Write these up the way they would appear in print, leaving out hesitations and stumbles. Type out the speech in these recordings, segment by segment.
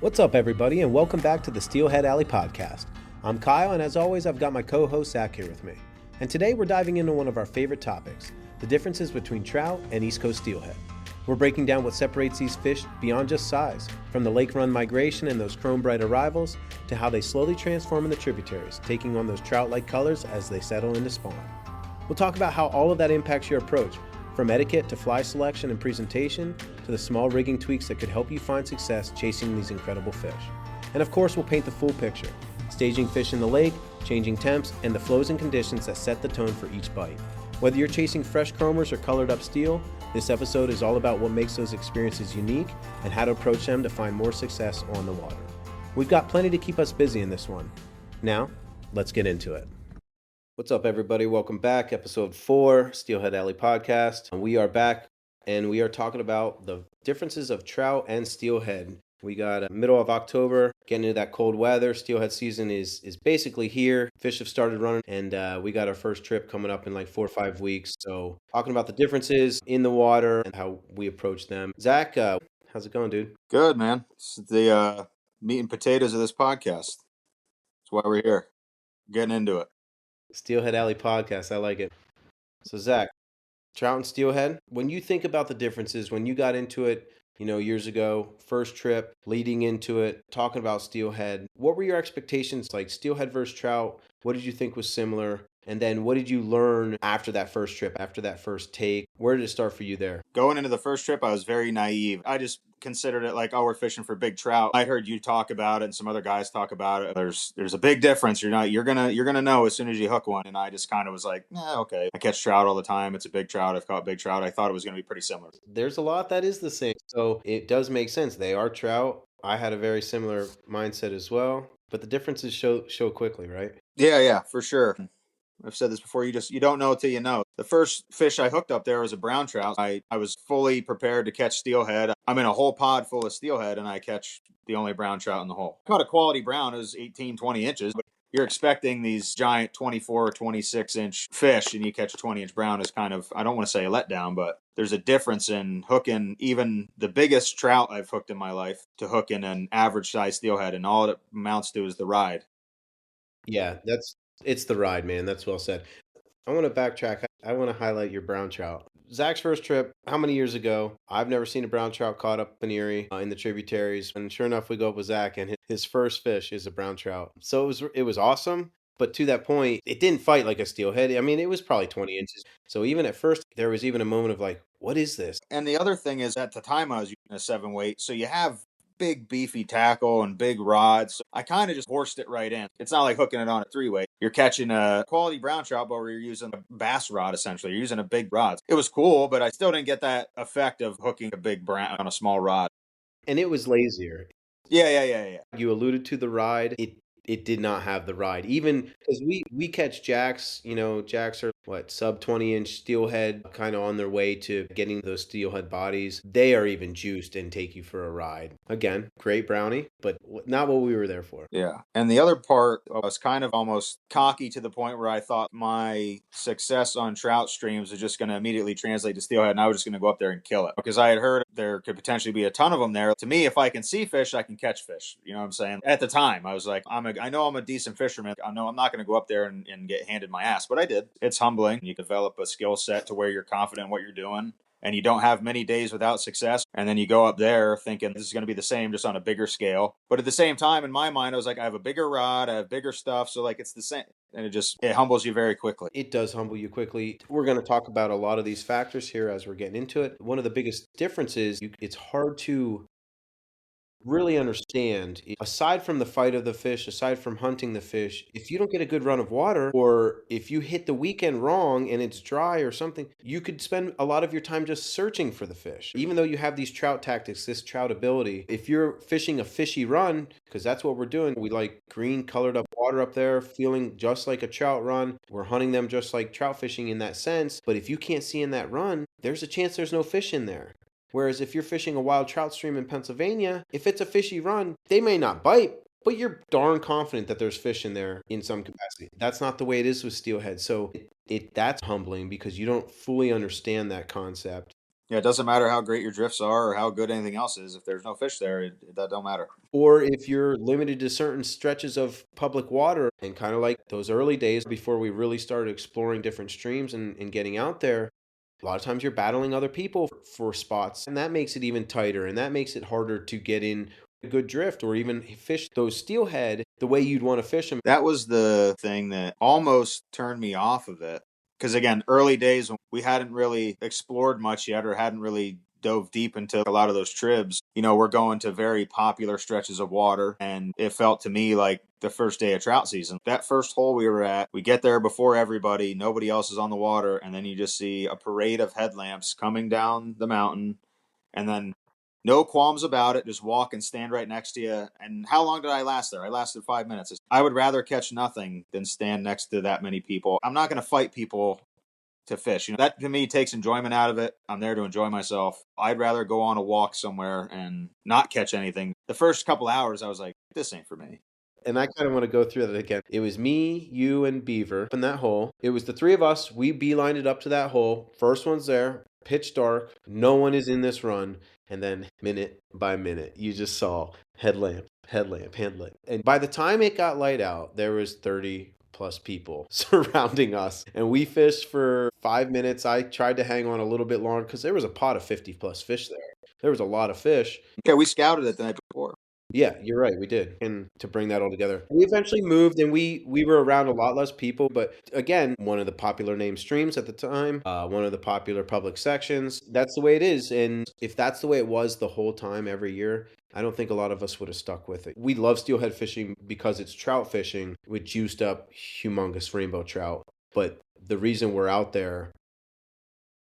What's up, everybody, and welcome back to the Steelhead Alley Podcast. I'm Kyle, and as always, I've got my co-host Zack here with me. And today we're diving into one of our favorite topics, the differences between trout and East Coast steelhead. We're breaking down what separates these fish beyond just size, from the lake run migration and those chrome bright arrivals, to how they slowly transform in the tributaries, taking on those trout-like colors as they settle into spawn. We'll talk about how all of that impacts your approach, from etiquette to fly selection and presentation, to the small rigging tweaks that could help you find success chasing these incredible fish. And of course, we'll paint the full picture, staging fish in the lake, changing temps, and the flows and conditions that set the tone for each bite. Whether you're chasing fresh chromers or colored up steel, this episode is all about what makes those experiences unique and how to approach them to find more success on the water. We've got plenty to keep us busy in this one. Now, let's get into it. What's up, everybody? Welcome back. Episode 4, Steelhead Alley Podcast. We are back, and we are talking about the differences of trout and steelhead. We got middle of October, getting into that cold weather. Steelhead season is basically here. Fish have started running, and we got our first trip coming up in like 4 or 5 weeks. So talking about the differences in the water and how we approach them. Zach, how's it going, dude? Good, man. It's the meat and potatoes of this podcast. That's why we're here. Getting into it. Steelhead Alley Podcast. I like it. So, Zach, trout and steelhead, when you think about the differences, when you got into it, years ago, first trip, leading into it, talking about steelhead, what were your expectations like steelhead versus trout? What did you think was similar? And then what did you learn after that first trip, after that first take? Where did it start for you there? Going into the first trip, I was very naive. I just considered it like, oh, we're fishing for big trout. I heard you talk about it and some other guys talk about it. There's a big difference. You're gonna know as soon as you hook one. And I just kind of was like, okay. I catch trout all the time. It's a big trout. I've caught big trout. I thought it was gonna be pretty similar. There's a lot that is the same. So it does make sense. They are trout. I had a very similar mindset as well. But the differences show quickly, right? Yeah, for sure. I've said this before, you don't know till you know. The first fish I hooked up there was a brown trout. I was fully prepared to catch steelhead. I'm in a whole pod full of steelhead, and I catch the only brown trout in the hole. Caught a quality brown. It was 18, 20 inches, but you're expecting these giant 24 or 26 inch fish, and you catch a 20 inch brown is kind of, I don't want to say a letdown, but there's a difference in hooking even the biggest trout I've hooked in my life to hooking an average size steelhead, and all it amounts to is the ride. Yeah, it's the ride, man. That's well said. I want to backtrack. I want to highlight your brown trout. Zach's first trip, how many years ago? I've never seen a brown trout caught up in Erie in the tributaries. And sure enough, we go up with Zach, and his first fish is a brown trout. So it was awesome. But to that point, it didn't fight like a steelhead. I mean, it was probably 20 inches. So even at first, there was even a moment of like, what is this? And the other thing is, at the time I was using a 7 weight, so you have big beefy tackle and big rods. So I kind of just horsed it right in. It's not like hooking it on a 3 weight. You're catching a quality brown trout, but you're using a bass rod essentially. You're using a big rod. It was cool, but I still didn't get that effect of hooking a big brown on a small rod. And it was lazier. Yeah. You alluded to the ride. It did not have the ride. Even because we catch jacks, jacks are sub 20 inch steelhead, kind of on their way to getting those steelhead bodies. They are even juiced and take you for a ride. Again, great brownie, but not what we were there for. Yeah. And the other part, I was kind of almost cocky to the point where I thought my success on trout streams was just going to immediately translate to steelhead, and I was just going to go up there and kill it. Because I had heard there could potentially be a ton of them there. To me, if I can see fish, I can catch fish. You know what I'm saying? At the time, I was like, I know I'm a decent fisherman. I know I'm not going to go up there and get handed my ass, but I did. It's humbling. You develop a skill set to where you're confident in what you're doing, and you don't have many days without success. And then you go up there thinking this is going to be the same, just on a bigger scale. But at the same time, in my mind, I was like, I have a bigger rod, I have bigger stuff. So like, it's the same. And it humbles you very quickly. It does humble you quickly. We're going to talk about a lot of these factors here as we're getting into it. One of the biggest differences, it's hard to really understand, aside from the fight of the fish, aside from hunting the fish, if you don't get a good run of water, or if you hit the weekend wrong and it's dry or something, you could spend a lot of your time just searching for the fish. Even though you have these trout tactics, this trout ability, if you're fishing a fishy run, because that's what we're doing, we like green colored up water up there, feeling just like a trout run. We're hunting them just like trout fishing in that sense. But if you can't see in that run, there's a chance there's no fish in there. Whereas if you're fishing a wild trout stream in Pennsylvania, if it's a fishy run, they may not bite, but you're darn confident that there's fish in there in some capacity. That's not the way it is with steelhead. So that's humbling because you don't fully understand that concept. Yeah, it doesn't matter how great your drifts are or how good anything else is. If there's no fish there, that don't matter. Or if you're limited to certain stretches of public water, and kind of like those early days before we really started exploring different streams and getting out there, a lot of times you're battling other people for spots, and that makes it even tighter, and that makes it harder to get in a good drift or even fish those steelhead the way you'd want to fish them. That was the thing that almost turned me off of it. Because again, early days when we hadn't really explored much yet or hadn't really dove deep into a lot of those tribs, we're going to very popular stretches of water. And it felt to me like the first day of trout season. That first hole we were at, we get there before everybody, nobody else is on the water. And then you just see a parade of headlamps coming down the mountain. And then no qualms about it. Just walk and stand right next to you. And how long did I last there? I lasted 5 minutes. I would rather catch nothing than stand next to that many people. I'm not going to fight people to fish. That to me takes enjoyment out of it. I'm there to enjoy myself. I'd rather go on a walk somewhere and not catch anything. The first couple hours, I was like, this ain't for me. And I kind of want to go through that again. It was me, you, and Beaver in that hole. It was the three of us. We beelined it up to that hole. First one's there, pitch dark. No one is in this run. And then minute by minute, you just saw headlamp, headlamp, headlamp. And by the time it got light out, there was 30 plus people surrounding us. And we fished for 5 minutes. I tried to hang on a little bit longer because there was a pot of 50 plus fish there. There was a lot of fish. Yeah, we scouted it the night before. Yeah, you're right. We did. And to bring that all together, we eventually moved and we were around a lot less people. But again, one of the popular name streams at the time, one of the popular public sections. That's the way it is. And if that's the way it was the whole time every year, I don't think a lot of us would have stuck with it. We love steelhead fishing because it's trout fishing with juiced up, humongous rainbow trout. But the reason we're out there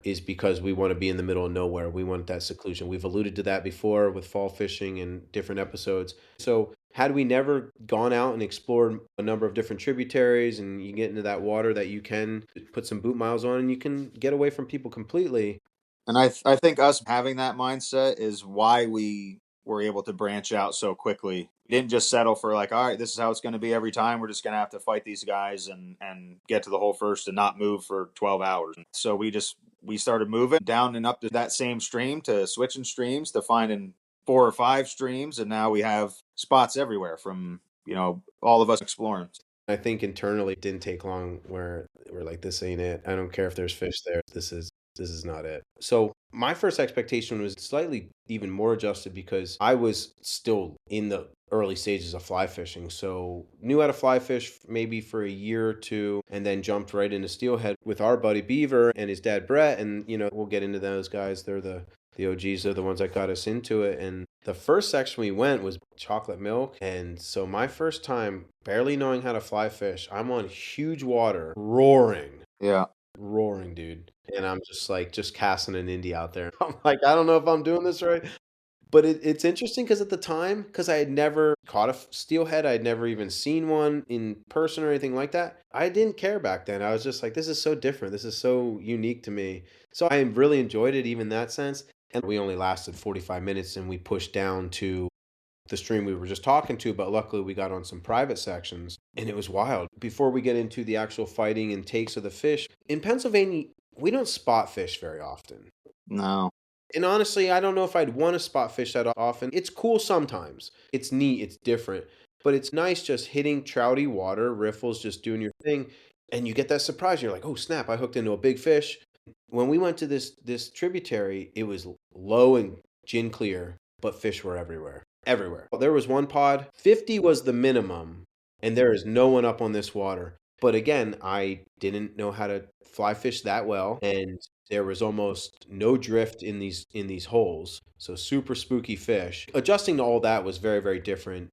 is because we want to be in the middle of nowhere. We want that seclusion. We've alluded to that before with fall fishing and different episodes. So had we never gone out and explored a number of different tributaries and you get into that water that you can put some boot miles on and you can get away from people completely. And I think us having that mindset is why we were able to branch out so quickly. We didn't just settle for like, all right, this is how it's going to be every time. We're just going to have to fight these guys and get to the hole first and not move for 12 hours. So we started moving down and up to that same stream, to switching streams, to finding 4 or 5 streams. And now we have spots everywhere from, all of us exploring. I think internally it didn't take long where we're like, this ain't it. I don't care if there's fish there. This is not it. So my first expectation was slightly even more adjusted because I was still in the early stages of fly fishing. So knew how to fly fish maybe for a year or two and then jumped right into steelhead with our buddy Beaver and his dad Brett. And, we'll get into those guys. They're the OGs. They're the ones that got us into it. And the first section we went was chocolate milk. And so my first time barely knowing how to fly fish, I'm on huge water, roaring. Yeah. Roaring, dude. And I'm just casting an indie out there. I'm like, I don't know if I'm doing this right. But it's interesting because at the time, because I had never caught a steelhead, I had never even seen one in person or anything like that. I didn't care back then. I was just like, this is so different. This is so unique to me. So I really enjoyed it, even in that sense. And we only lasted 45 minutes and we pushed down to the stream we were just talking to, but luckily we got on some private sections and it was wild. Before we get into the actual fighting and takes of the fish, in Pennsylvania, we don't spot fish very often. No. And honestly, I don't know if I'd want to spot fish that often. It's cool sometimes. It's neat. It's different. But it's nice just hitting trouty water, riffles, just doing your thing. And you get that surprise. You're like, oh, snap, I hooked into a big fish. When we went to this tributary, it was low and gin clear, but fish were everywhere. Everywhere. There was one pod. 50 was the minimum. And there is no one up on this water. But again, I didn't know how to fly fish that well. And there was almost no drift in these holes. So super spooky fish. Adjusting to all that was very, very different.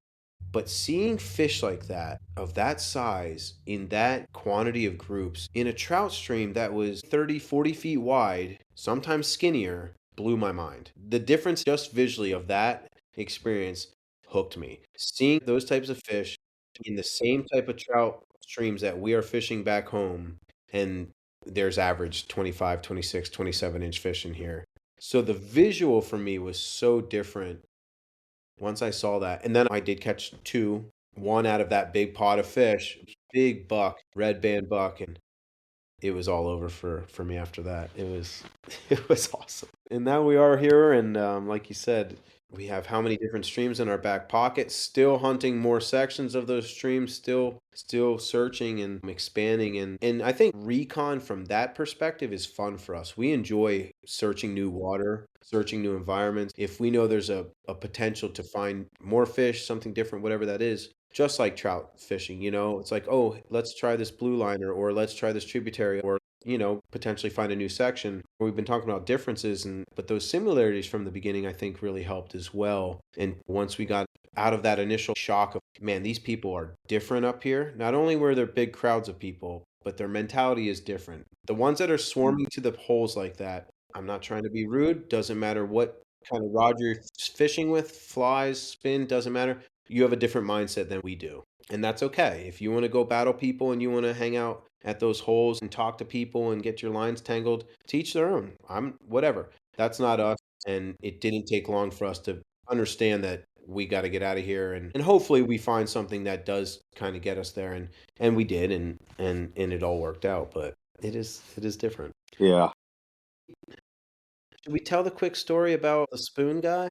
But seeing fish like that, of that size, in that quantity of groups, in a trout stream that was 30, 40 feet wide, sometimes skinnier, blew my mind. The difference just visually of that experience hooked me. Seeing those types of fish in the same type of trout streams that we are fishing back home, and there's average 25, 26, 27-inch fish in here. So the visual for me was so different once I saw that. And then I did catch 2, one out of that big pot of fish, big buck, red band buck. And it was all over for me after that. It was it was awesome. And now we are here, and like you said, we have how many different streams in our back pocket, still hunting more sections of those streams, still searching and expanding. And I think recon from that perspective is fun for us. We enjoy searching new water, searching new environments. If we know there's a potential to find more fish, something different, whatever that is, just like trout fishing, it's like, oh, let's try this blue liner, or let's try this tributary, or potentially find a new section. We've been talking about differences, but those similarities from the beginning, I think, really helped as well. And once we got out of that initial shock of, man, these people are different up here. Not only were there big crowds of people, but their mentality is different. The ones that are swarming to the holes like that, I'm not trying to be rude, doesn't matter what kind of rod you're fishing with, flies, spin, doesn't matter. You have a different mindset than we do. And that's okay. If you want to go battle people and you want to hang out at those holes and talk to people and get your lines tangled, teach their own. Whatever. That's not us. And it didn't take long for us to understand that we got to get out of here. And hopefully we find something that does kind of get us there. And we did. And it all worked out. But it is different. Yeah. Should we tell the quick story about the spoon guy?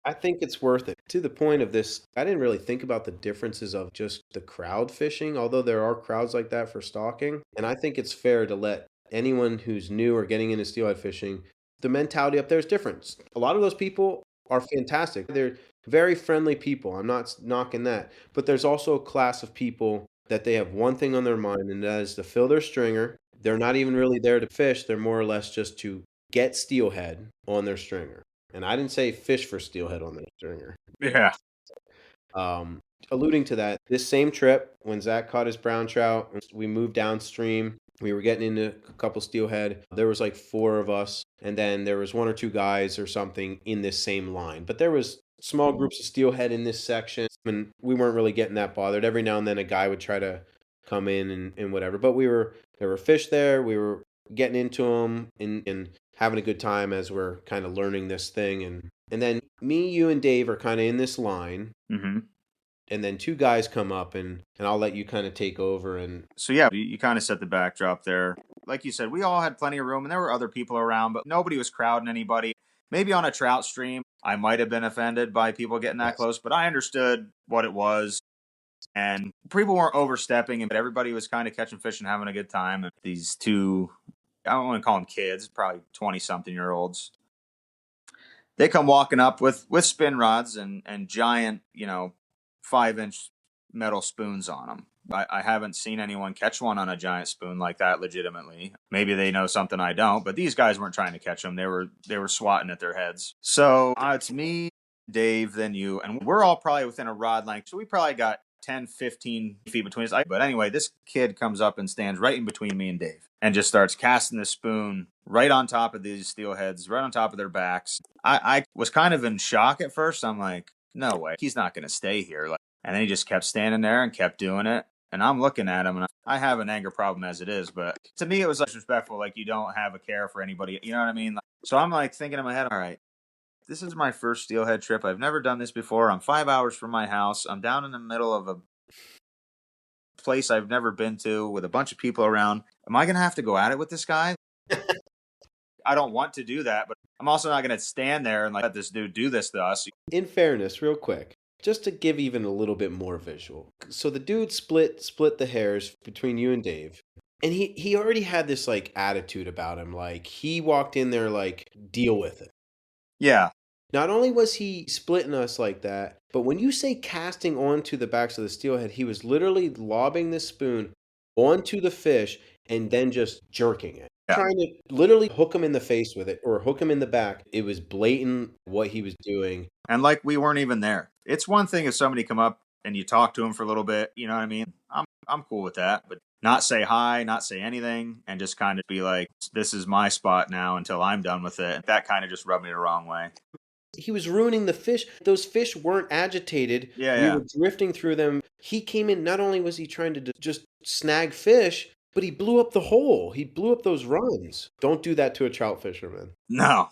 I think it's worth it. To the point of this, I didn't really think about the differences of just the crowd fishing, although there are crowds like that for stalking. And I think it's fair to let anyone who's new or getting into steelhead fishing, the mentality up there is different. A lot of those people are fantastic. They're very friendly people. I'm not knocking that. But there's also a class of people that they have one thing on their mind, and that is to fill their stringer. They're not even really there to fish. They're more or less just to get steelhead on their stringer. And I didn't say fish for steelhead on their stringer. Yeah. Alluding to that, this same trip, when Zack caught his brown trout, we moved downstream. We were getting into a couple steelhead. There was like 4 of us, and then there was 1 or 2 guys or something in this same line. But there was small groups of steelhead in this section, and we weren't really getting that bothered. Every now and then a guy would try to come in and whatever. But there were fish there. We were getting into them and having a good time as we're kind of learning this thing. And then me, you, and Dave are kind of in this line. Mm-hmm. And then 2 guys come up, and I'll let you kind of take over. And so, yeah, you kind of set the backdrop there. Like you said, we all had plenty of room, and there were other people around, but nobody was crowding anybody. Maybe on a trout stream, I might have been offended by people getting that close, but I understood what it was. And people weren't overstepping, but everybody was kind of catching fish and having a good time. And these 2, I don't want to call them kids, probably 20-something-year-olds. They come walking up with spin rods and giant, 5-inch metal spoons on them. I haven't seen anyone catch one on a giant spoon like that legitimately. Maybe they know something I don't, but these guys weren't trying to catch them. They were swatting at their heads. So it's me, Dave, then you, and we're all probably within a rod length. So we probably got 10, 15 feet between us. But anyway, this kid comes up and stands right in between me and Dave and just starts casting the spoon right on top of these steelheads, right on top of their backs. I was kind of in shock at first. I'm like, no way, he's not going to stay here. And then he just kept standing there and kept doing it. And I'm looking at him, and I have an anger problem as it is. But to me, it was disrespectful. Like, you don't have a care for anybody. You know what I mean? So I'm like thinking in my head, all right, this is my first steelhead trip. I've never done this before. I'm 5 hours from my house. I'm down in the middle of a place I've never been to with a bunch of people around. Am I going to have to go at it with this guy? I don't want to do that, but I'm also not going to stand there and let this dude do this to us. In fairness, real quick, just to give even a little bit more visual. So the dude split the hairs between you and Dave. And he already had this like attitude about him. Like, he walked in there like, deal with it. Yeah. Not only was he splitting us like that, but when you say casting onto the backs of the steelhead, he was literally lobbing the spoon onto the fish and then just jerking it. Yeah. Trying to literally hook him in the face with it or hook him in the back. It was blatant what he was doing. And like, we weren't even there. It's one thing if somebody come up and you talk to him for a little bit, you know what I mean? I'm cool with that, but not say hi, not say anything, and just kind of be like, this is my spot now until I'm done with it. That kind of just rubbed me the wrong way. He was ruining the fish. Those fish weren't agitated. We were drifting through them. He came in, not only was he trying to just snag fish, but he blew up the hole. He blew up those runs. Don't do that to a trout fisherman. No.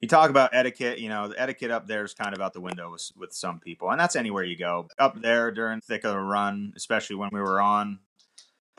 You talk about etiquette, the etiquette up there is kind of out the window with some people. And that's anywhere you go. Up there during the thick of a run, especially when we were on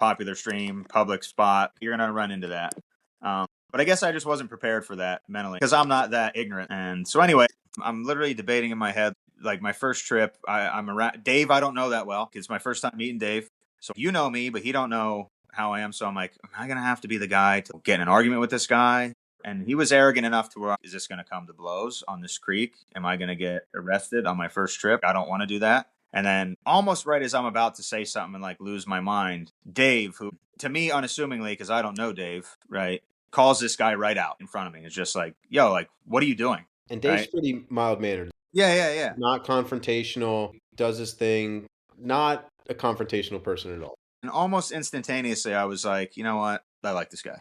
popular stream, public spot, you're going to run into that. But I guess I just wasn't prepared for that mentally because I'm not that ignorant. And so anyway, I'm literally debating in my head, like my first trip, I'm around Dave. I don't know that well. It's my first time meeting Dave. So you know me, but he don't know how I am. So I'm like, am I going to have to be the guy to get in an argument with this guy? And he was arrogant enough to where, is this going to come to blows on this creek? Am I going to get arrested on my first trip? I don't want to do that. And then almost right as I'm about to say something and like lose my mind, Dave, who to me, unassumingly, because I don't know Dave, right, calls this guy right out in front of me. It's just like, yo, like, what are you doing? And Dave's right? pretty mild-mannered. Yeah. Not confrontational, does his thing, not a confrontational person at all. And almost instantaneously, I was like, you know what? I like this guy.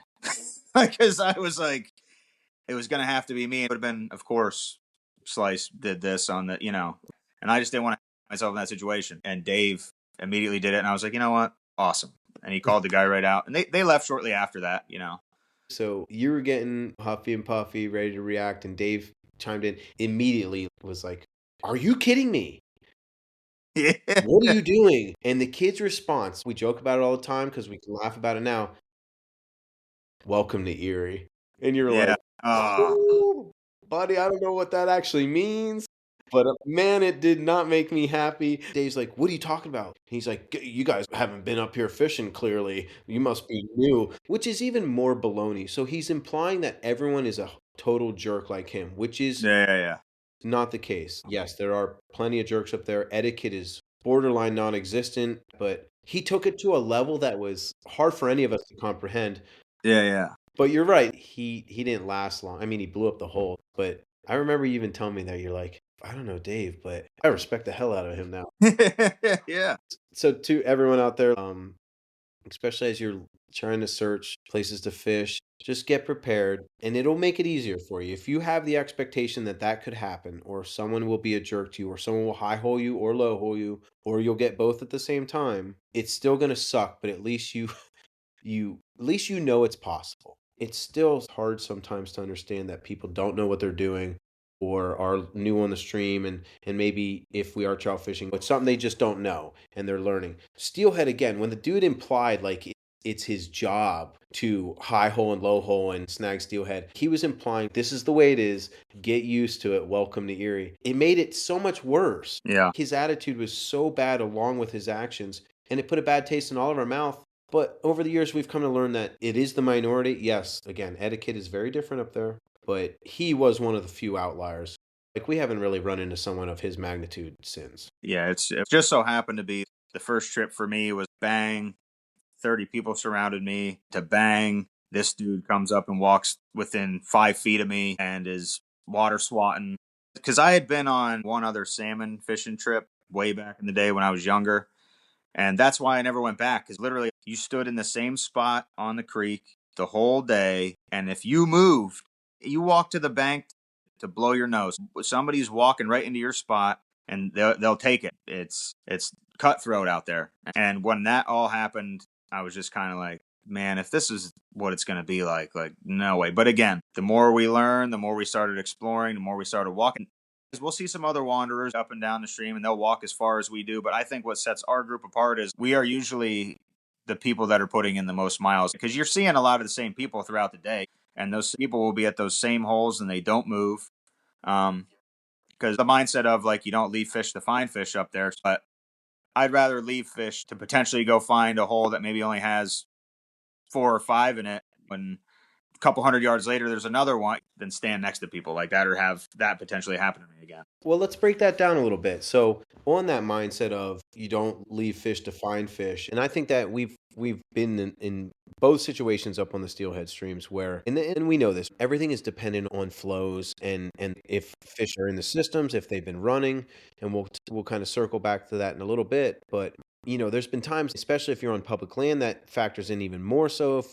Because I was like, it was going to have to be me. It would have been, of course, Slice did this on the, and I just didn't want to put myself in that situation. And Dave immediately did it. And I was like, you know what? Awesome. And he called the guy right out. And they left shortly after that, So you were getting huffy and puffy, ready to react. And Dave chimed in immediately, was like, are you kidding me? Yeah. What are you doing? And the kid's response, we joke about it all the time because we can laugh about it now. Welcome to Erie. And you're like, oh, buddy, I don't know what that actually means. But man, it did not make me happy. Dave's like, what are you talking about? He's like, you guys haven't been up here fishing, clearly. You must be new, which is even more baloney. So he's implying that everyone is a total jerk like him, which is not the case. Yes, there are plenty of jerks up there. Etiquette is borderline non-existent, but he took it to a level that was hard for any of us to comprehend. Yeah. But you're right. He didn't last long. I mean, he blew up the hole. But I remember you even telling me that you're like, I don't know Dave, but I respect the hell out of him now. Yeah. So to everyone out there, especially as you're trying to search places to fish, just get prepared and it'll make it easier for you. If you have the expectation that that could happen, or someone will be a jerk to you, or someone will high hole you or low hole you, or you'll get both at the same time, it's still going to suck, but at least you know it's possible. It's still hard sometimes to understand that people don't know what they're doing or are new on the stream, and maybe if we are trout fishing, it's something they just don't know and they're learning. Steelhead, again, when the dude implied like it's his job to high hole and low hole and snag steelhead, he was implying this is the way it is, get used to it, welcome to Erie. It made it so much worse. Yeah. His attitude was so bad along with his actions, and it put a bad taste in all of our mouth. But over the years, we've come to learn that it is the minority. Yes, again, etiquette is very different up there, but he was one of the few outliers. Like, we haven't really run into someone of his magnitude since. Yeah, it just so happened to be the first trip for me was bang, 30 people surrounded me, to bang, this dude comes up and walks within 5 feet of me and is water swatting. Because I had been on one other salmon fishing trip way back in the day when I was younger. And that's why I never went back, because literally you stood in the same spot on the creek the whole day. And if you moved, you walked to the bank to blow your nose. Somebody's walking right into your spot and they'll take it. It's cutthroat out there. And when that all happened, I was just kind of like, man, if this is what it's going to be like no way. But again, the more we learn, the more we started exploring, the more we started walking. We'll see some other wanderers up and down the stream, and they'll walk as far as we do. But I think what sets our group apart is we are usually the people that are putting in the most miles, because you're seeing a lot of the same people throughout the day, and those people will be at those same holes and they don't move. Because the mindset of like, you don't leave fish to find fish up there, but I'd rather leave fish to potentially go find a hole that maybe only has 4 or 5 in it when a couple 100 yards later there's another one, than stand next to people like that or have that potentially happen to me again. Well, let's break that down a little bit. So on that mindset of you don't leave fish to find fish, and I think that we've been in both situations up on the steelhead streams where, and we know this, everything is dependent on flows and if fish are in the systems, if they've been running, and we'll kind of circle back to that in a little bit. But there's been times, especially if you're on public land, that factors in even more so.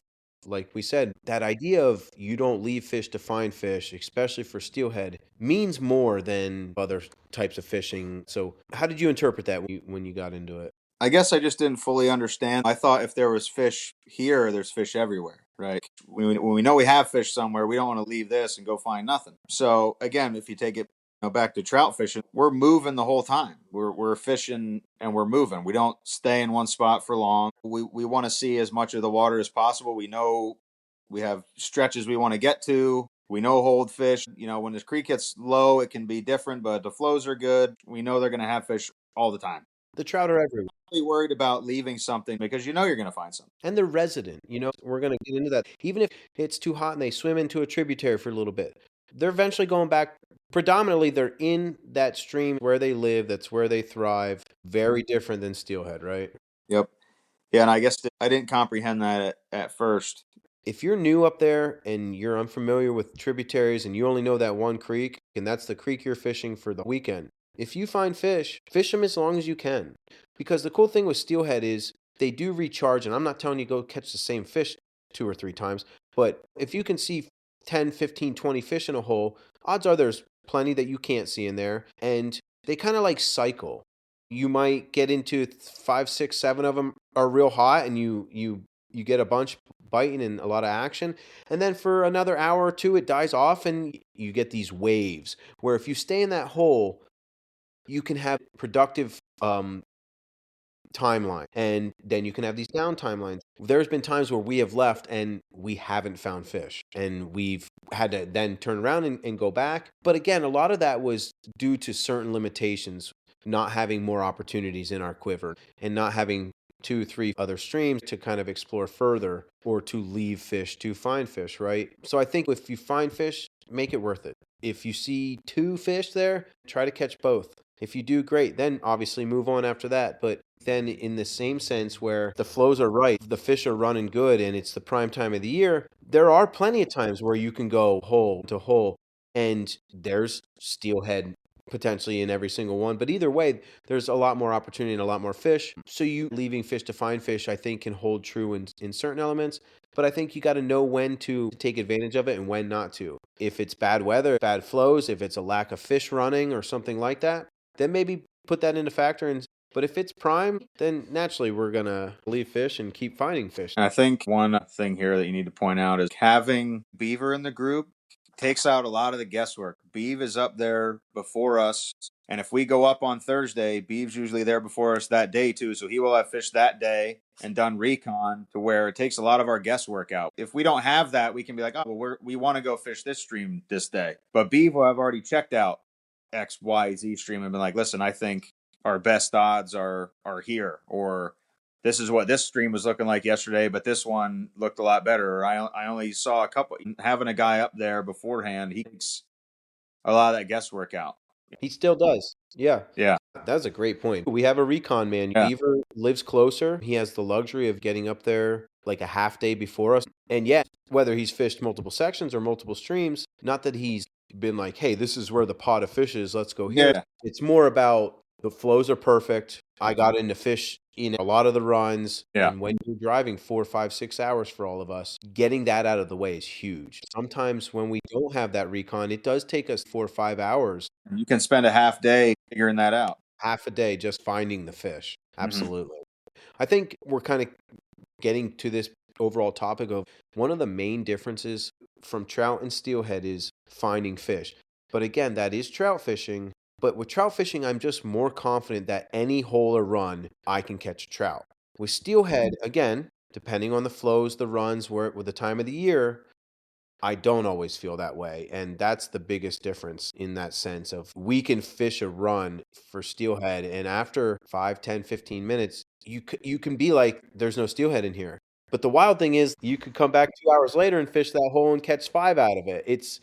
Like we said, that idea of you don't leave fish to find fish, especially for steelhead, means more than other types of fishing. So how did you interpret that when you got into it? I guess I just didn't fully understand. I thought if there was fish here, there's fish everywhere, right? When we know we have fish somewhere, we don't want to leave this and go find nothing. So again, if you take it Back to trout fishing, we're moving the whole time. We're fishing and we're moving. We don't stay in one spot for long. We want to see as much of the water as possible. We know we have stretches we want to get to. We know hold fish. When this creek gets low, it can be different, but the flows are good. We know they're going to have fish all the time. The trout are everywhere. Really worried about leaving something because you're going to find something. And they're resident. We're going to get into that. Even if it's too hot and they swim into a tributary for a little bit, they're eventually going back. Predominantly, they're in that stream where they live. That's where they thrive. Very different than steelhead, right? Yep. Yeah, and I guess I didn't comprehend that at first. If you're new up there and you're unfamiliar with tributaries and you only know that one creek, and that's the creek you're fishing for the weekend, if you find fish, fish them as long as you can. Because the cool thing with steelhead is they do recharge, and I'm not telling you go catch the same fish 2 or 3 times, but if you can see 10, 15, 20 fish in a hole, odds are there's plenty that you can't see in there, and they kind of like cycle. You might get into 5, 6, 7 of them are real hot, and you get a bunch biting and a lot of action, and then for another hour or 2 it dies off, and you get these waves where if you stay in that hole, you can have productive timeline, and then you can have these down timelines. There's been times where we have left and we haven't found fish, and we've had to then turn around and go back. But again, a lot of that was due to certain limitations, not having more opportunities in our quiver and not having 2, 3 other streams to kind of explore further or to leave fish to find fish, right? So I think if you find fish, make it worth it. If you see 2 fish there, try to catch both. If you do, great. Then obviously move on after that. But then in the same sense where the flows are right, the fish are running good, and it's the prime time of the year, there are plenty of times where you can go hole to hole, and there's steelhead potentially in every single one. But either way, there's a lot more opportunity and a lot more fish. So you leaving fish to find fish, I think, can hold true in certain elements. But I think you got to know when to take advantage of it and when not to. If it's bad weather, bad flows, if it's a lack of fish running or something like that, then maybe put that into factor. But if it's prime, then naturally we're going to leave fish and keep finding fish. I think one thing here that you need to point out is having Beaver in the group takes out a lot of the guesswork. Beav is up there before us, and if we go up on Thursday, Beav's usually there before us that day too, so he will have fished that day and done recon to where it takes a lot of our guesswork out. If we don't have that, we can be like, oh, well, we want to go fish this stream this day. But Beav will have already checked out X, Y, Z stream and been like, listen, I think our best odds are here, or this is what this stream was looking like yesterday, but this one looked a lot better. Or I only saw a couple. Having a guy up there beforehand, he takes a lot of that guesswork out. He still does. Yeah. Yeah. That's a great point. We have a recon man. Yeah. Beaver lives closer. He has the luxury of getting up there like a half day before us. And yet, whether he's fished multiple sections or multiple streams, not that he's been like, hey, this is where the pot of fish is, let's go here. Yeah. It's more about the flows are perfect. I got into fish in a lot of the runs. Yeah. And when you're driving 4, 5, 6 hours for all of us, getting that out of the way is huge. Sometimes when we don't have that recon, it does take us 4 or 5 hours. You can spend a half day figuring that out. Half a day just finding the fish. Absolutely. I think we're kind of getting to this overall topic of one of the main differences from trout and steelhead is finding fish. But again, that is trout fishing. But with trout fishing, I'm just more confident that any hole or run, I can catch a trout. With steelhead, again, depending on the flows, the runs, with the time of the year, I don't always feel that way. And that's the biggest difference in that sense of we can fish a run for steelhead. And after 5, 10, 15 minutes, you can be like, there's no steelhead in here. But the wild thing is you could come back 2 hours later and fish that hole and catch 5 out of it. It's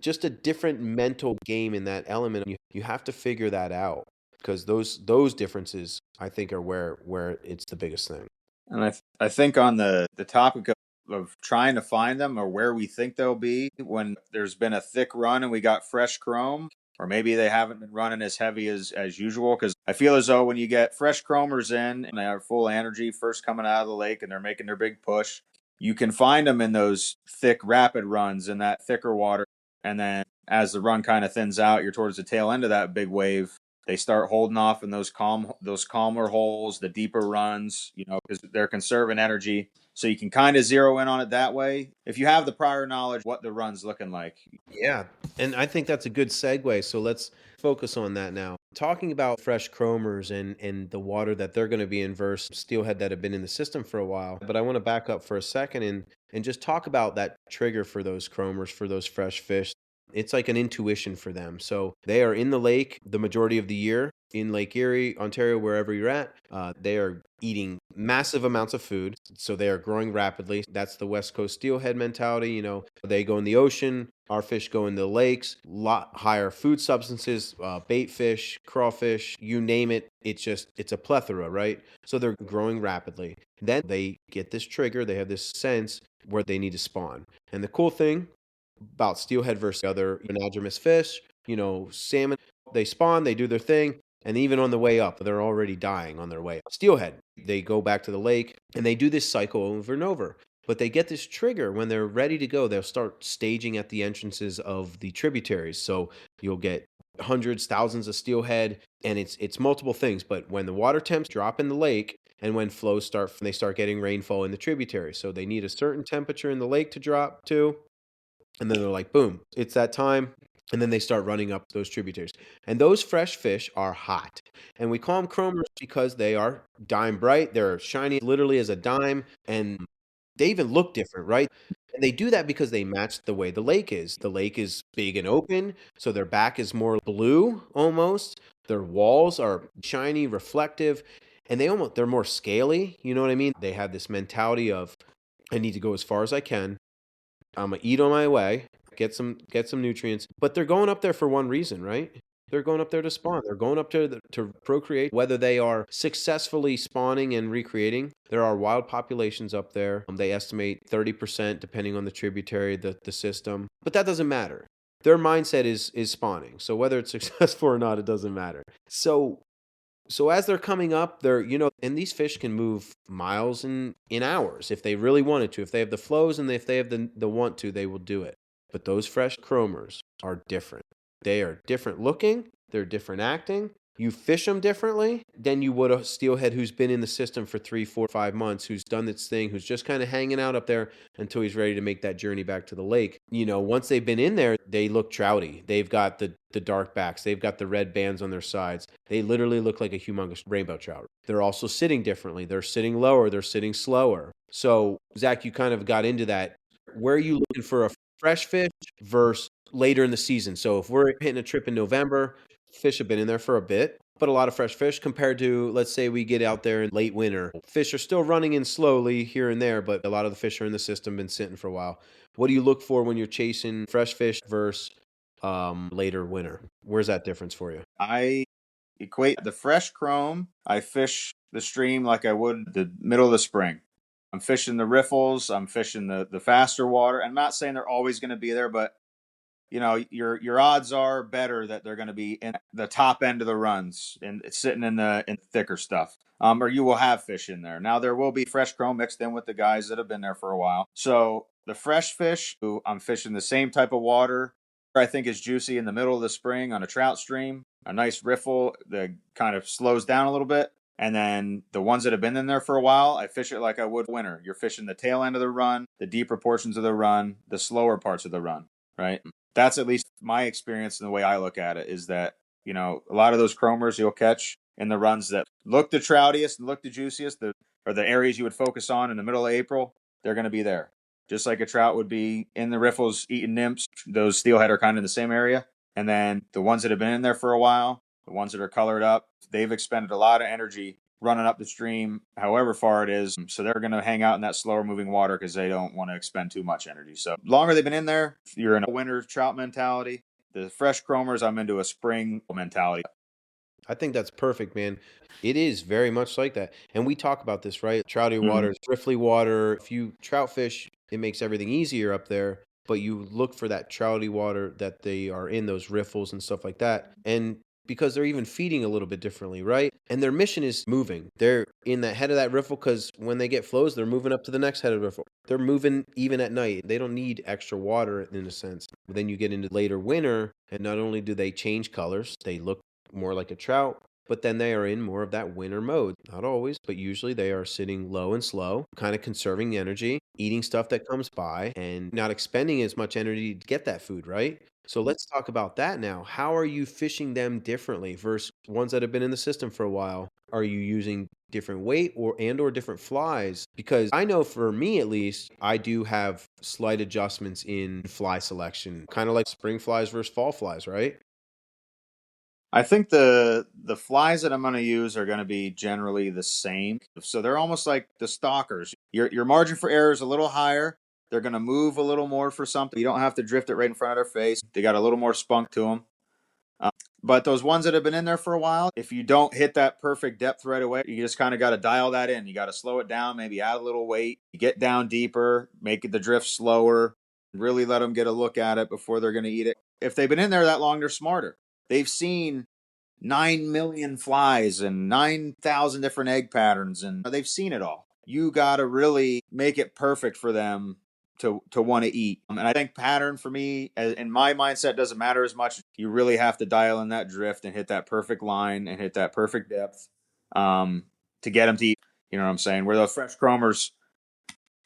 just a different mental game in that element. You have to figure that out because those differences, I think, are where it's the biggest thing. And I think on the topic of trying to find them or where we think they'll be when there's been a thick run and we got fresh chrome, or maybe they haven't been running as heavy as usual. Because I feel as though when you get fresh chromers in and they are full energy first coming out of the lake and they're making their big push, you can find them in those thick, rapid runs in that thicker water. And then as the run kind of thins out, you're towards the tail end of that big wave, they start holding off in those calmer holes, the deeper runs, because they're conserving energy. So you can kind of zero in on it that way if you have the prior knowledge what the run's looking like. Yeah, and I think that's a good segue. So let's focus on that now. Talking about fresh chromers and the water that they're going to be in versus steelhead that have been in the system for a while. But I want to back up for a second and just talk about that trigger for those chromers, for those fresh fish. It's like an intuition for them. So they are in the lake the majority of the year, in Lake Erie, Ontario, wherever you're at. They are eating massive amounts of food. So they are growing rapidly. That's the West Coast steelhead mentality. They go in the ocean. Our fish go in the lakes, a lot higher food substances, bait fish, crawfish, you name it. It's a plethora, right? So they're growing rapidly. Then they get this trigger. They have this sense where they need to spawn. And the cool thing about steelhead versus other anadromous fish, salmon, they spawn, they do their thing. And even on the way up, they're already dying on their way up. Steelhead, they go back to the lake and they do this cycle over and over. But they get this trigger when they're ready to go. They'll start staging at the entrances of the tributaries. So you'll get hundreds, thousands of steelhead, and it's multiple things. But when the water temps drop in the lake and when flows they start getting rainfall in the tributaries. So they need a certain temperature in the lake to drop to. And then they're like, boom, it's that time. And then they start running up those tributaries. And those fresh fish are hot. And we call them chromers because they are dime bright. They're shiny literally as a dime. And they even look different, right? And they do that because they match the way the lake is. The lake is big and open, so their back is more blue almost. Their walls are shiny, reflective, and they're more scaly. You know what I mean? They have this mentality of, I need to go as far as I can. I'm gonna eat on my way, get some nutrients. But they're going up there for one reason, right? They're going up there to spawn. They're going up to procreate. Whether they are successfully spawning and recreating, there are wild populations up there. They estimate 30% depending on the tributary, the system. But that doesn't matter. Their mindset is spawning. So whether it's successful or not, it doesn't matter. So as they're coming up, and these fish can move miles in hours if they really wanted to. If they have the flows and if they have the want to, they will do it. But those fresh chromers are different. They are different looking. They're different acting. You fish them differently than you would a steelhead who's been in the system for 3, 4, 5 months, who's done its thing, who's just kind of hanging out up there until he's ready to make that journey back to the lake. Once they've been in there, they look trouty. They've got the dark backs. They've got the red bands on their sides. They literally look like a humongous rainbow trout. They're also sitting differently. They're sitting lower. They're sitting slower. So, Zach, you kind of got into that. Where are you looking for a fresh fish versus later in the season? So if we're hitting a trip in November, fish have been in there for a bit, but a lot of fresh fish compared to, let's say we get out there in late winter. Fish are still running in slowly here and there, but a lot of the fish are in the system, been sitting for a while. What do you look for when you're chasing fresh fish versus later winter? Where's that difference for you? I equate the fresh chrome. I fish the stream like I would the middle of the spring. I'm fishing the riffles. I'm fishing the faster water. I'm not saying they're always going to be there, but your odds are better that they're going to be in the top end of the runs and sitting in the thicker stuff. Or you will have fish in there. Now there will be fresh chrome mixed in with the guys that have been there for a while. So the fresh fish, I'm fishing the same type of water. I think is juicy in the middle of the spring on a trout stream. A nice riffle that kind of slows down a little bit. And then the ones that have been in there for a while, I fish it like I would winter. You're fishing the tail end of the run, the deeper portions of the run, the slower parts of the run, right? That's at least my experience and the way I look at it is that, a lot of those chromers you'll catch in the runs that look the troutiest and look the juiciest, or the areas you would focus on in the middle of April, they're going to be there. Just like a trout would be in the riffles eating nymphs, those steelhead are kind of in the same area. And then the ones that have been in there for a while, the ones that are colored up, they've expended a lot of energy running up the stream, however far it is. So they're going to hang out in that slower moving water because they don't want to expend too much energy. So longer they've been in there, you're in a winter trout mentality. The fresh chromers, I'm into a spring mentality. I think that's perfect, man. It is very much like that. And we talk about this, right? Trouty water, riffly water. If you trout fish, it makes everything easier up there. But you look for that trouty water that they are in, those riffles and stuff like that. And because they're even feeding a little bit differently, right? And their mission is moving. They're in the head of that riffle because when they get flows, they're moving up to the next head of the riffle. They're moving even at night. They don't need extra water in a sense. But then you get into later winter, and not only do they change colors, they look more like a trout, but then they are in more of that winter mode. Not always, but usually they are sitting low and slow, kind of conserving energy, eating stuff that comes by, and not expending as much energy to get that food, right? So let's talk about that now. How are you fishing them differently versus ones that have been in the system for a while? Are you using different weight or different flies? Because I know for me at least, I do have slight adjustments in fly selection, kind of like spring flies versus fall flies, right? I think the flies that I'm going to use are going to be generally the same. So they're almost like the stalkers. Your margin for error is a little higher. They're going to move a little more for something. You don't have to drift it right in front of their face. They got a little more spunk to them. But those ones that have been in there for a while, if you don't hit that perfect depth right away, you just kind of got to dial that in. You got to slow it down, maybe add a little weight, you get down deeper, make the drift slower, really let them get a look at it before they're going to eat it. If they've been in there that long, they're smarter. They've seen 9 million flies and 9,000 different egg patterns, and they've seen it all. You got to really make it perfect for them to want to eat. And I think pattern for me, in my mindset, doesn't matter as much. You really have to dial in that drift and hit that perfect line and hit that perfect depth to get them to eat. You know what I'm saying? Where those fresh chromers,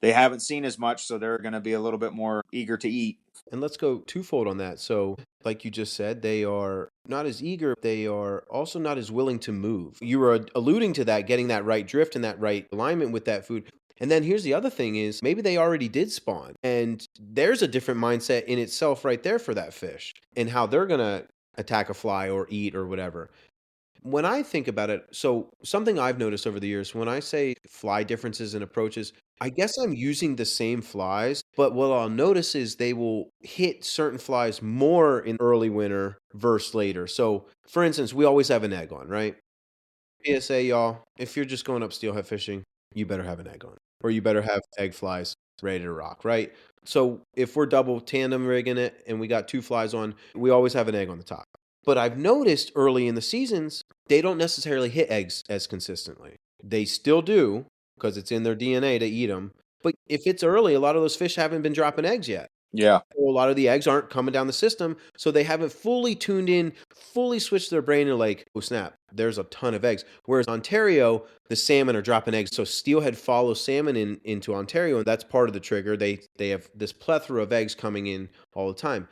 they haven't seen as much, so they're going to be a little bit more eager to eat. And let's go twofold on that. So, like you just said, they are not as eager. They are also not as willing to move. You were alluding to that, getting that right drift and that right alignment with that food. And then here's the other thing is maybe they already did spawn. And there's a different mindset in itself right there for that fish and how they're going to attack a fly or eat or whatever. When I think about it, so something I've noticed over the years, when I say fly differences and approaches, I guess I'm using the same flies, but what I'll notice is they will hit certain flies more in early winter versus later. So, for instance, we always have an egg on, right? PSA, y'all, if you're just going up steelhead fishing, you better have an egg on, or you better have egg flies ready to rock, right? So, if we're double tandem rigging it and we got two flies on, we always have an egg on the top. But I've noticed early in the seasons, they don't necessarily hit eggs as consistently. They still do because it's in their DNA to eat them. But if it's early, a lot of those fish haven't been dropping eggs yet. Yeah. So a lot of the eggs aren't coming down the system, so they haven't fully tuned in, fully switched their brain and like, oh snap, there's a ton of eggs. Whereas Ontario, the salmon are dropping eggs. So steelhead follows salmon into Ontario, and that's part of the trigger. They have this plethora of eggs coming in all the time.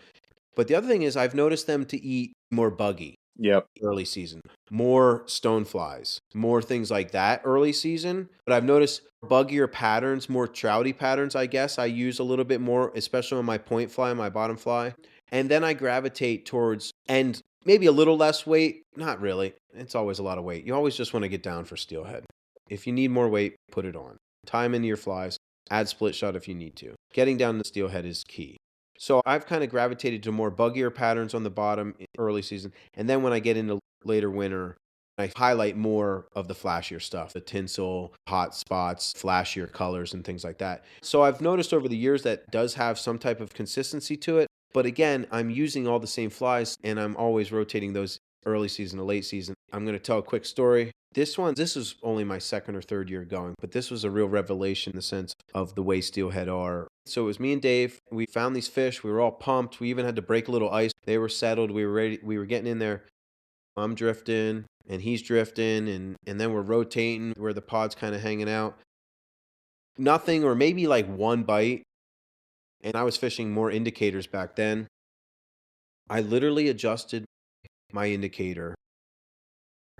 But the other thing is I've noticed them to eat more buggy. Yep. Early season, more stoneflies, more things like that early season. But I've noticed buggier patterns, more trouty patterns, I guess. I use a little bit more, especially on my point fly, my bottom fly. And then I gravitate towards, and maybe a little less weight. Not really. It's always a lot of weight. You always just want to get down for steelhead. If you need more weight, put it on. Tie them into your flies. Add split shot if you need to. Getting down to steelhead is key. So I've kind of gravitated to more buggier patterns on the bottom in early season. And then when I get into later winter, I highlight more of the flashier stuff, the tinsel, hot spots, flashier colors, and things like that. So I've noticed over the years that does have some type of consistency to it. But again, I'm using all the same flies and I'm always rotating those early season to late season. I'm going to tell a quick story. This is only my second or third year going, but this was a real revelation in the sense of the way steelhead are. So it was me and Dave. We found these fish. We were all pumped. We even had to break a little ice. They were settled. We were ready. We were getting in there. I'm drifting and he's drifting and then we're rotating where the pod's kind of hanging out. Nothing, or maybe like one bite. And I was fishing more indicators back then. I literally adjusted my indicator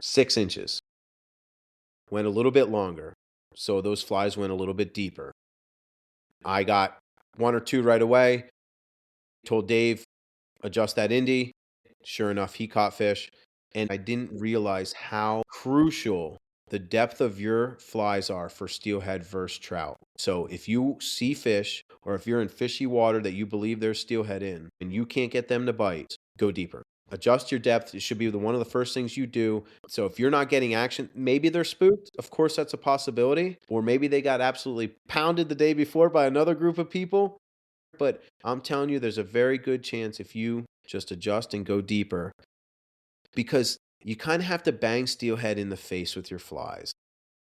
6 inches. Went a little bit longer. So those flies went a little bit deeper. I got one or two right away. Told Dave, adjust that Indy. Sure enough, he caught fish. And I didn't realize how crucial the depth of your flies are for steelhead versus trout. So if you see fish or if you're in fishy water that you believe there's steelhead in and you can't get them to bite, go deeper. Adjust your depth. It should be one of the first things you do. So if you're not getting action, maybe they're spooked. Of course, that's a possibility. Or maybe they got absolutely pounded the day before by another group of people. But I'm telling you, there's a very good chance if you just adjust and go deeper, because you kind of have to bang steelhead in the face with your flies.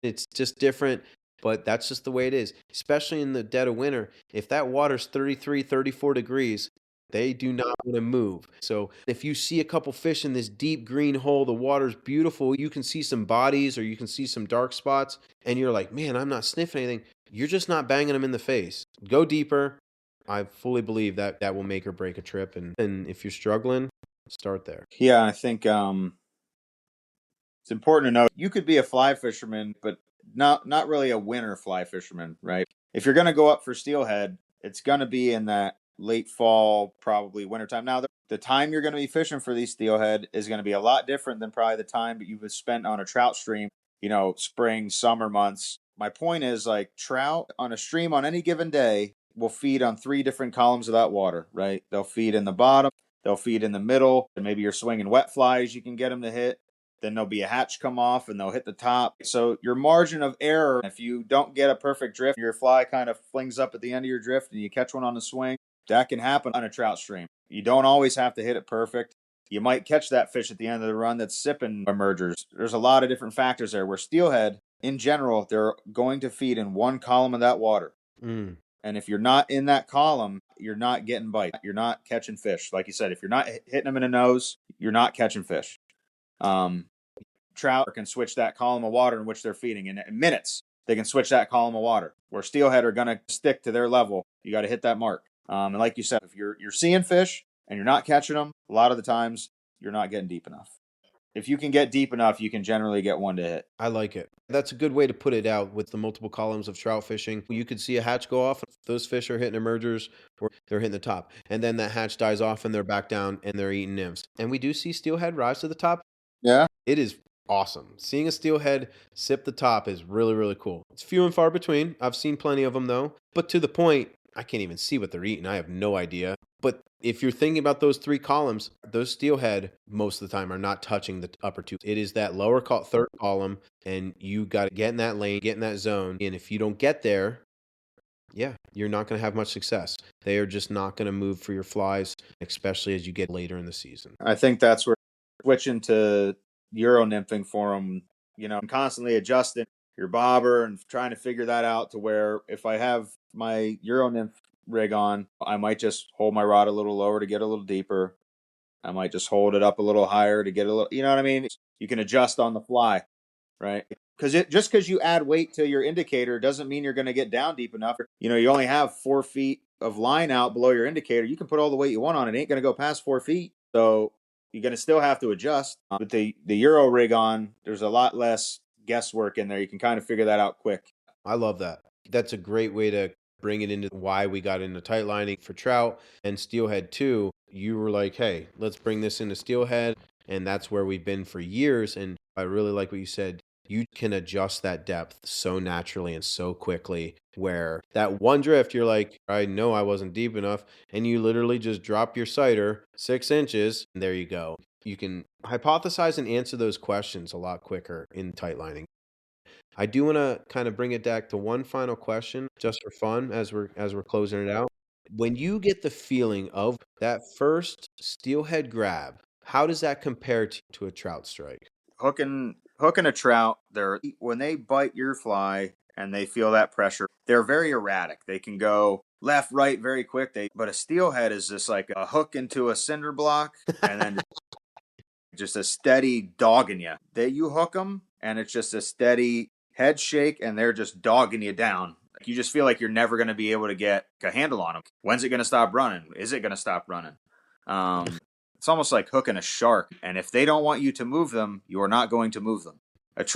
It's just different, but that's just the way it is, especially in the dead of winter. If that water's 33, 34 degrees, They do not want to move. So if you see a couple fish in this deep green hole, the water's beautiful, you can see some bodies or you can see some dark spots, and you're like, man, I'm not sniffing anything. You're just not banging them in the face. Go deeper. I fully believe that that will make or break a trip. And if you're struggling, start there. Yeah, I think it's important to know you could be a fly fisherman, but not really a winter fly fisherman, right? If you're going to go up for steelhead, it's going to be in that late fall, probably wintertime. Now, the time you're going to be fishing for these steelhead is going to be a lot different than probably the time that you've spent on a trout stream, spring, summer months. My point is, like, trout on a stream on any given day will feed on 3 different columns of that water, right? They'll feed in the bottom, they'll feed in the middle, and maybe you're swinging wet flies, you can get them to hit. Then there'll be a hatch come off and they'll hit the top. So your margin of error, if you don't get a perfect drift, your fly kind of flings up at the end of your drift and you catch one on the swing, that can happen on a trout stream. You don't always have to hit it perfect. You might catch that fish at the end of the run that's sipping emergers. There's a lot of different factors there, where steelhead, in general, they're going to feed in one column of that water. And if you're not in that column, you're not getting bite. You're not catching fish. Like you said, if you're not hitting them in the nose, you're not catching fish. Trout can switch that column of water in which they're feeding in minutes. They can switch that column of water. Where steelhead are going to stick to their level, you got to hit that mark. And like you said, if you're seeing fish and you're not catching them, a lot of the times you're not getting deep enough. If you can get deep enough, you can generally get one to hit. I like it. That's a good way to put it out with the multiple columns of trout fishing. You could see a hatch go off. Those fish are hitting emergers or they're hitting the top. And then that hatch dies off and they're back down and they're eating nymphs. And we do see steelhead rise to the top. Yeah. It is awesome. Seeing a steelhead sip the top is really, really cool. It's few and far between. I've seen plenty of them though. But to the point, I can't even see what they're eating. I have no idea. But if you're thinking about those 3 columns, those steelhead most of the time are not touching the upper 2. It is that lower third column, and you got to get in that lane, get in that zone. And if you don't get there, yeah, you're not going to have much success. They are just not going to move for your flies, especially as you get later in the season. I think that's where switching to Euro nymphing for them, I'm constantly adjusting your bobber and trying to figure that out to where if I have my Euro nymph rig on, I might just hold my rod a little lower to get a little deeper. I might just hold it up a little higher to get a little, you know what I mean? You can adjust on the fly, right? Because just because you add weight to your indicator doesn't mean you're going to get down deep enough. You only have 4 feet of line out below your indicator. You can put all the weight you want on it. It ain't going to go past 4 feet. So you're going to still have to adjust. With the Euro rig on, there's a lot less guesswork in there. You can kind of figure that out quick. I love that. That's a great way to bring it into why we got into tight lining for trout and steelhead too. You were like, hey, let's bring this into steelhead. And that's where we've been for years. And I really like what you said. You can adjust that depth so naturally and so quickly, where that one drift, you're like, I know I wasn't deep enough. And you literally just drop your sighter 6 inches. And there you go. You can hypothesize and answer those questions a lot quicker in tight lining. I do want to kind of bring it back to one final question, just for fun, as we're closing it out. When you get the feeling of that first steelhead grab, how does that compare to a trout strike? Hooking a trout, when they bite your fly and they feel that pressure, they're very erratic. They can go left, right very quick. But a steelhead is just like a hook into a cinder block and then just a steady dogging you. You hook them and it's just a steady head shake and they're just dogging you down. You just feel like you're never going to be able to get a handle on them. When's it going to stop running? Is it going to stop running? It's almost like hooking a shark. And if they don't want you to move them, you are not going to move them. If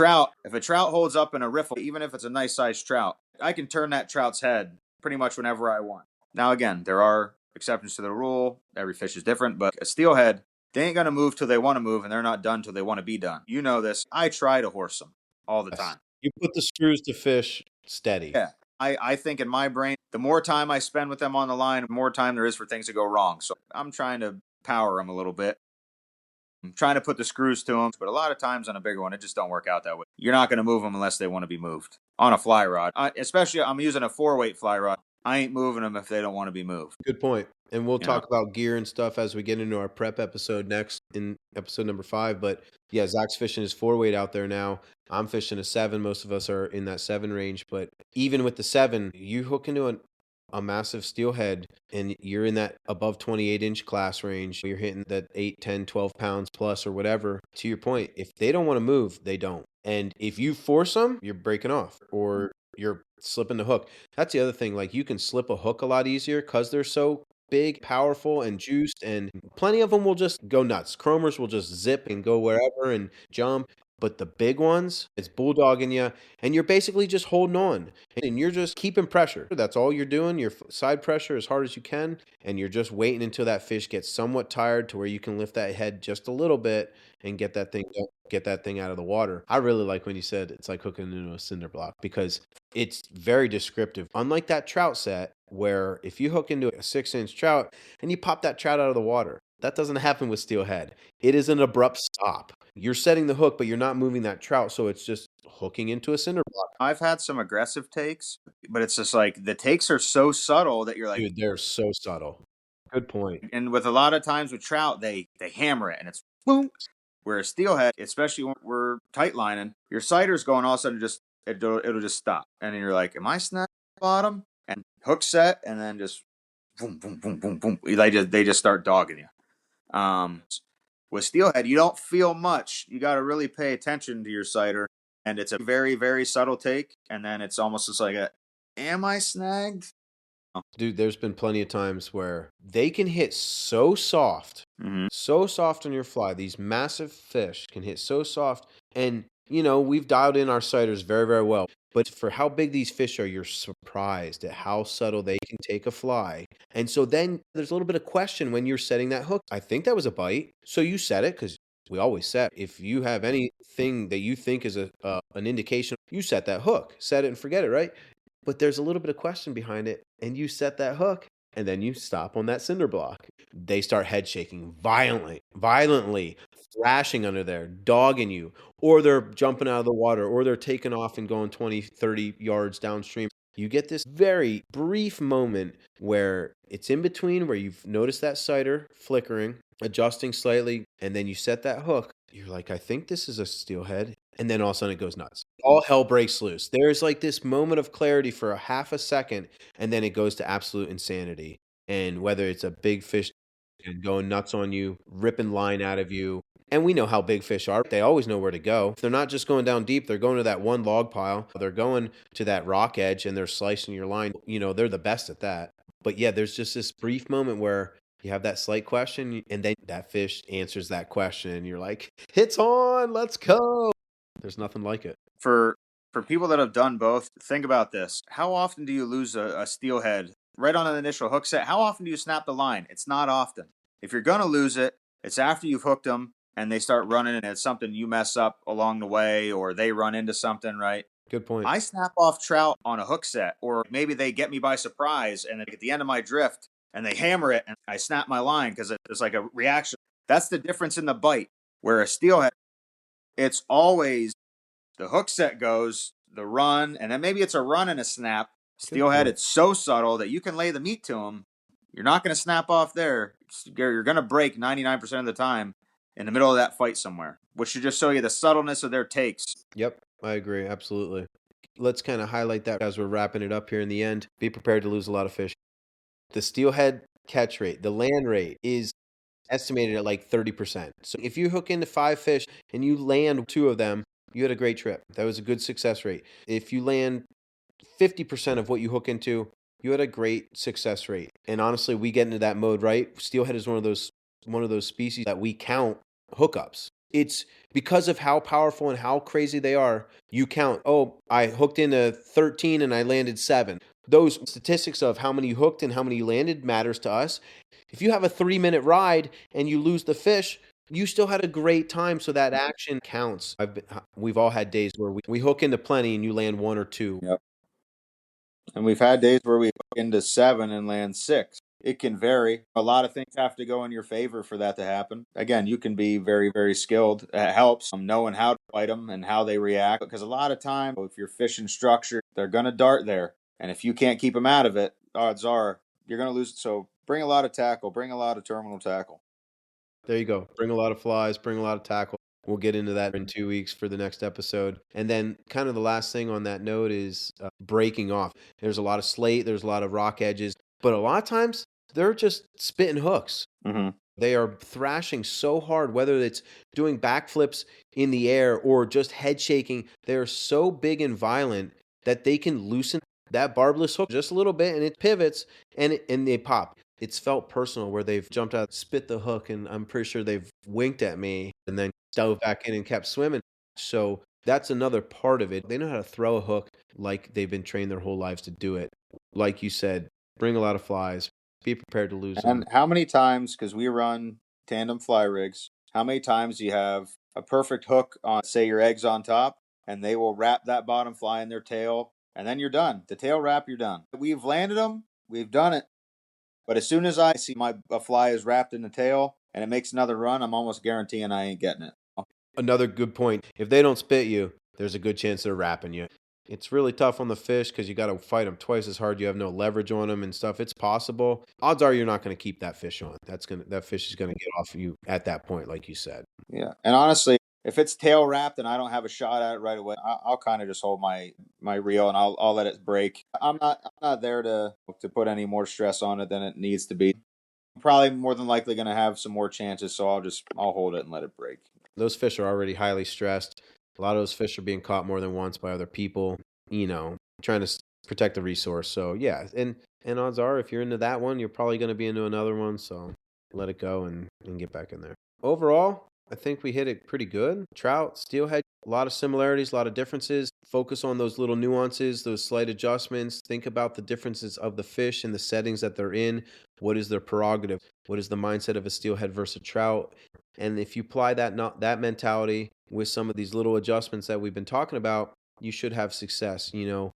a trout holds up in a riffle, even if it's a nice sized trout, I can turn that trout's head pretty much whenever I want. Now, again, there are exceptions to the rule. Every fish is different, but a steelhead, they ain't going to move till they want to move, and they're not done till they want to be done. You know this. I try to horse them all the time. You put the screws to fish steady. Yeah. I think in my brain, the more time I spend with them on the line, the more time there is for things to go wrong. So I'm trying to power them a little bit. I'm trying to put the screws to them, but a lot of times on a bigger one, it just don't work out that way. You're not going to move them unless they want to be moved. On a fly rod, especially I'm using a 4-weight fly rod. I ain't moving them if they don't want to be moved. Good point. And we'll talk about gear and stuff as we get into our prep episode next in episode number 5. But yeah, Zack's fishing his 4-weight out there now. I'm fishing a 7. Most of us are in that 7 range. But even with the 7, you hook into a massive steelhead and you're in that above 28-inch class range, you're hitting that 8, 10, 12 pounds plus or whatever, to your point, if they don't want to move, they don't. And if you force them, you're breaking off or you're slipping the hook. That's the other thing. Like you can slip a hook a lot easier because they're so big, powerful, and juiced, and plenty of them will just go nuts. Chromers will just zip and go wherever and jump. But the big ones, it's bulldogging you, and you're basically just holding on, and you're just keeping pressure. That's all you're doing. Your side pressure as hard as you can, and you're just waiting until that fish gets somewhat tired to where you can lift that head just a little bit and get that thing out of the water. I really like when you said it's like hooking into a cinder block because it's very descriptive. Unlike that trout set, where if you hook into a 6-inch trout and you pop that trout out of the water, that doesn't happen with steelhead. It is an abrupt stop. You're setting the hook, but you're not moving that trout, so it's just hooking into a cinder block. I've had some aggressive takes, but it's just like the takes are so subtle that you're like, dude, they're so subtle. Good point. And with a lot of times with trout, they hammer it and it's boom. Whereas steelhead, especially when we're tight lining, your sighter's going all of a sudden it'll just stop. And you're like, am I snapping at the bottom? And hook set and then just boom, boom, boom, boom, boom. They just start dogging you. With steelhead, you don't feel much. You got to really pay attention to your sighter. And it's a very, very subtle take. And then it's almost just like am I snagged? Dude, there's been plenty of times where they can hit so soft, so soft on your fly. These massive fish can hit so soft. And, we've dialed in our sighters very, very well. But for how big these fish are, you're surprised at how subtle they can take a fly. And so then there's a little bit of question when you're setting that hook. I think that was a bite. So you set it because we always set. If you have anything that you think is an indication, you set that hook. Set it and forget it, right? But there's a little bit of question behind it. And you set that hook and then you stop on that cinder block. They start head shaking violently, thrashing under there, dogging you, or they're jumping out of the water, or they're taking off and going 20, 30 yards downstream. You get this very brief moment where it's in between where you've noticed that sighter flickering, adjusting slightly, and then you set that hook. You're like, I think this is a steelhead. And then all of a sudden it goes nuts. All hell breaks loose. There's like this moment of clarity for a half a second, and then it goes to absolute insanity. And whether it's a big fish and going nuts on you, ripping line out of you. And we know how big fish are. They always know where to go. If they're not just going down deep, they're going to that one log pile. They're going to that rock edge and they're slicing your line. They're the best at that. But yeah, there's just this brief moment where you have that slight question and then that fish answers that question and you're like, it's on, let's go. There's nothing like it. For people that have done both, think about this. How often do you lose a steelhead right on an initial hook set? How often do you snap the line? It's not often. If you're going to lose it, it's after you've hooked them and they start running and it's something you mess up along the way or they run into something, right? Good point. I snap off trout on a hook set, or maybe they get me by surprise and at the end of my drift and they hammer it and I snap my line because it's like a reaction. That's the difference in the bite. Where a steelhead, it's always the hook set goes, the run, and then maybe it's a run and a snap. Steelhead, it's so subtle that you can lay the meat to them. You're not going to snap off there. You're going to break 99% of the time in the middle of that fight somewhere, which should just show you the subtleness of their takes. Yep, I agree. Absolutely. Let's kind of highlight that as we're wrapping it up here in the end. Be prepared to lose a lot of fish. The steelhead catch rate, the land rate is estimated at like 30%. So if you hook into 5 fish and you land 2 of them, you had a great trip. That was a good success rate. If you land 50% of what you hook into, you had a great success rate. And honestly, we get into that mode, right? Steelhead is one of those species that we count hookups. It's because of how powerful and how crazy they are. You count, I hooked into 13 and I landed 7. Those statistics of how many you hooked and how many you landed matters to us. If you have a 3-minute ride and you lose the fish, you still had a great time, so that action counts. We've all had days where we hook into plenty and you land 1 or 2. Yep. And we've had days where we hook into 7 and land 6. It can vary. A lot of things have to go in your favor for that to happen. Again, you can be very, very skilled. It helps knowing how to fight them and how they react. Because a lot of time, if you're fishing structure, they're going to dart there. And if you can't keep them out of it, odds are you're going to lose. So bring a lot of tackle. Bring a lot of terminal tackle. There you go. Bring a lot of flies. Bring a lot of tackle. We'll get into that in 2 weeks for the next episode. And then kind of the last thing on that note is breaking off. There's a lot of slate, there's a lot of rock edges, but a lot of times they're just spitting hooks. Mm-hmm. They are thrashing so hard, whether it's doing backflips in the air or just head shaking. They're so big and violent that they can loosen that barbless hook just a little bit, and it pivots and they pop. It's felt personal where they've jumped out, spit the hook, and I'm pretty sure they've winked at me and then dove back in and kept swimming. So that's another part of it. They know how to throw a hook like they've been trained their whole lives to do it. Like you said, bring a lot of flies. Be prepared to lose them. And how many times, because we run tandem fly rigs, how many times do you have a perfect hook on, say, your eggs on top, and they will wrap that bottom fly in their tail, and then you're done. The tail wrap, you're done. We've landed them. We've done it. But as soon as I see a fly is wrapped in the tail and it makes another run, I'm almost guaranteeing I ain't getting it. Another good point. If they don't spit you, there's a good chance they're wrapping you. It's really tough on the fish because you got to fight them twice as hard. You have no leverage on them and stuff. It's possible. Odds are you're not going to keep that fish on. That fish is going to get off you at that point, like you said. Yeah, and honestly, if it's tail wrapped and I don't have a shot at it right away, I'll kind of just hold my reel and I'll let it break. I'm not there to put any more stress on it than it needs to be. I'm probably more than likely going to have some more chances, so I'll hold it and let it break. Those fish are already highly stressed. A lot of those fish are being caught more than once by other people, trying to protect the resource. So yeah, and odds are if you're into that one, you're probably going to be into another one. So let it go and get back in there. Overall, I think we hit it pretty good. Trout, steelhead, a lot of similarities, a lot of differences. Focus on those little nuances, those slight adjustments. Think about the differences of the fish and the settings that they're in. What is their prerogative? What is the mindset of a steelhead versus a trout? And if you apply that mentality with some of these little adjustments that we've been talking about, you should have success.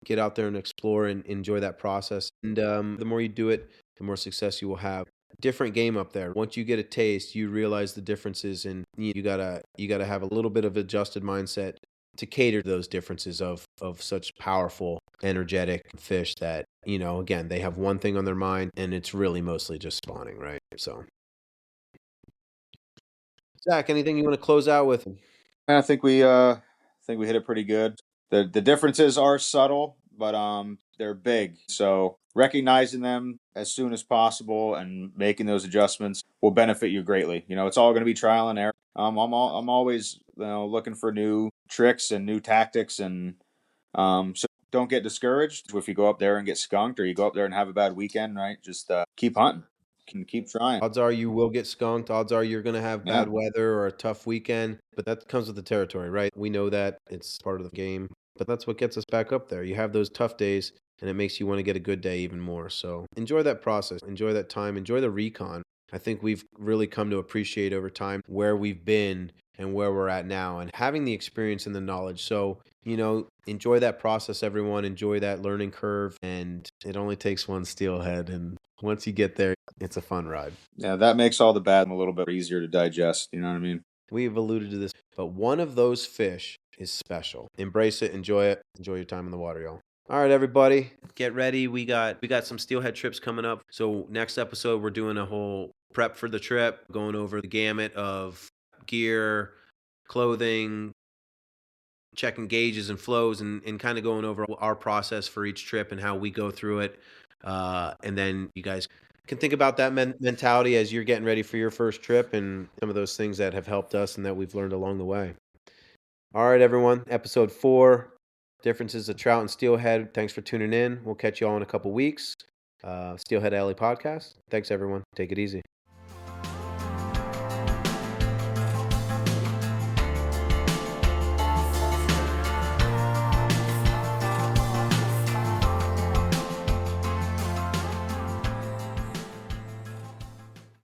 Get out there and explore and enjoy that process. And the more you do it, the more success you will have. Different game up there. Once you get a taste, you realize the differences, and you gotta have a little bit of adjusted mindset to cater to those differences of such powerful, energetic fish that, again, they have one thing on their mind, and it's really mostly just spawning, right? So, Zach, anything you want to close out with? I think we hit it pretty good. The differences are subtle, but they're big. So recognizing them as soon as possible and making those adjustments will benefit you greatly. It's all going to be trial and error. I'm always looking for new tricks and new tactics, and so don't get discouraged if you go up there and get skunked or you go up there and have a bad weekend. Right, just keep hunting. Can keep trying. Odds are you will get skunked. Odds are you're going to have bad weather or a tough weekend, but that comes with the territory, right? We know that it's part of the game, but that's what gets us back up there. You have those tough days, and it makes you want to get a good day even more. So enjoy that process, enjoy that time, enjoy the recon. I think we've really come to appreciate over time where we've been and where we're at now, and having the experience and the knowledge. So, enjoy that process, everyone. Enjoy that learning curve, and it only takes one steelhead, and once you get there, it's a fun ride. Yeah, that makes all the bad a little bit easier to digest. You know what I mean? We've alluded to this, but one of those fish is special. Embrace it, enjoy it, enjoy your time in the water, y'all. All right, everybody, get ready. We got some steelhead trips coming up. So next episode, we're doing a whole prep for the trip, going over the gamut of gear, clothing, checking gauges and flows, and kind of going over our process for each trip and how we go through it. And then you guys can think about that mentality as you're getting ready for your first trip and some of those things that have helped us and that we've learned along the way. All right, everyone. Episode 4, differences of trout and steelhead. Thanks for tuning in. We'll catch you all in a couple weeks. Steelhead Alley Podcast. Thanks, everyone. Take it easy.